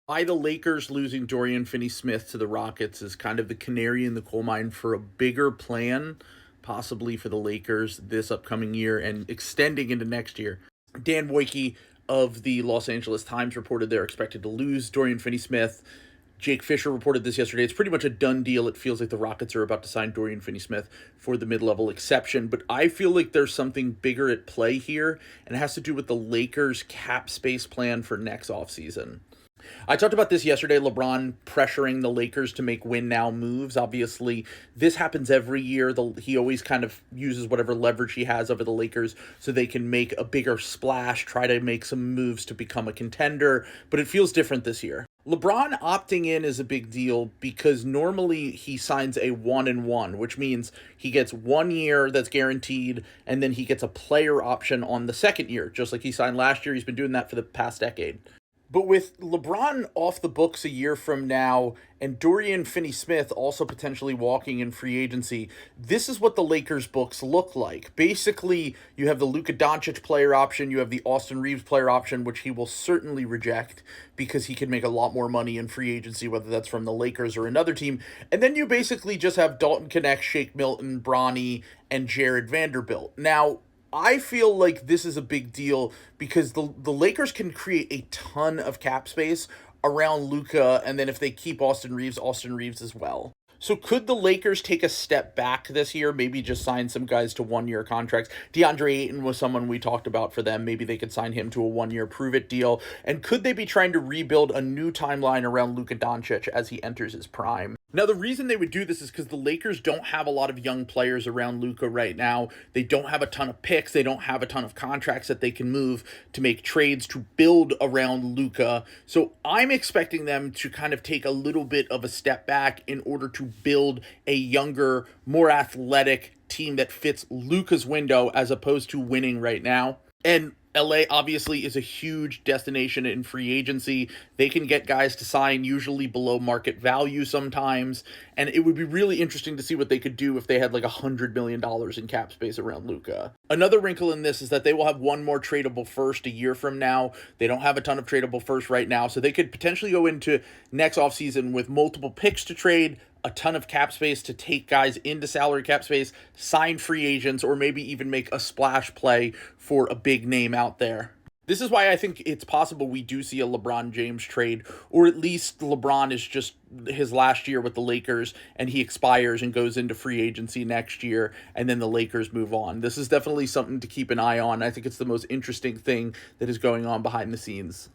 Why the Lakers losing Dorian Finney-Smith to the Rockets is kind of the canary in the coal mine for a bigger plan, possibly for the Lakers this upcoming year and extending into next year. Dan Wojcicki of the Los Angeles Times reported they're expected to lose Dorian Finney-Smith. Jake Fisher reported this yesterday. It's pretty much a done deal. It feels like the Rockets are about to sign Dorian Finney-Smith for the mid-level exception, but I feel like there's something bigger at play here, and it has to do with the Lakers' cap space plan for next offseason. I talked about this yesterday, LeBron pressuring the Lakers to make win now moves. Obviously, this happens every year. He always kind of uses whatever leverage he has over the Lakers so they can make a bigger splash, try to make some moves to become a contender, but it feels different this year. LeBron opting in is a big deal because normally he signs a 1-and-1, which means he gets 1 year that's guaranteed, and then he gets a player option on the second year, just like he signed last year. He's been doing that for the past decade. But with LeBron off the books a year from now and Dorian Finney-Smith also potentially walking in free agency, this is what the Lakers books look like. Basically, you have the Luka Doncic player option, you have the Austin Reeves player option, which he will certainly reject because he can make a lot more money in free agency, whether that's from the Lakers or another team. And then you basically just have Dalton Knecht, Shake Milton, Bronny, and Jared Vanderbilt. Now, I feel like this is a big deal because the Lakers can create a ton of cap space around Luka, and then if they keep Austin Reeves as well. So could the Lakers take a step back this year, maybe just sign some guys to 1 year contracts? DeAndre Ayton was someone we talked about for them. Maybe they could sign him to a 1 year prove-it deal. And could they be trying to rebuild a new timeline around Luka Doncic as he enters his prime? Now, the reason they would do this is because the Lakers don't have a lot of young players around Luka right now. They don't have a ton of picks. They don't have a ton of contracts that they can move to make trades to build around Luka. So I'm expecting them to kind of take a little bit of a step back in order to build a younger, more athletic team that fits Luka's window as opposed to winning right now. And LA obviously is a huge destination in free agency. They can get guys to sign usually below market value sometimes, and it would be really interesting to see what they could do if they had like $100 million in cap space around Luka. Another wrinkle in this is that they will have one more tradable first a year from now. They don't have a ton of tradable first right now, so they could potentially go into next offseason with multiple picks to trade, a ton of cap space to take guys into salary cap space, sign free agents, or maybe even make a splash play for a big name out there. This is why I think it's possible we do see a LeBron James trade, or at least LeBron is just his last year with the Lakers and he expires and goes into free agency next year, and then the Lakers move on. This is definitely something to keep an eye on. I think it's the most interesting thing that is going on behind the scenes.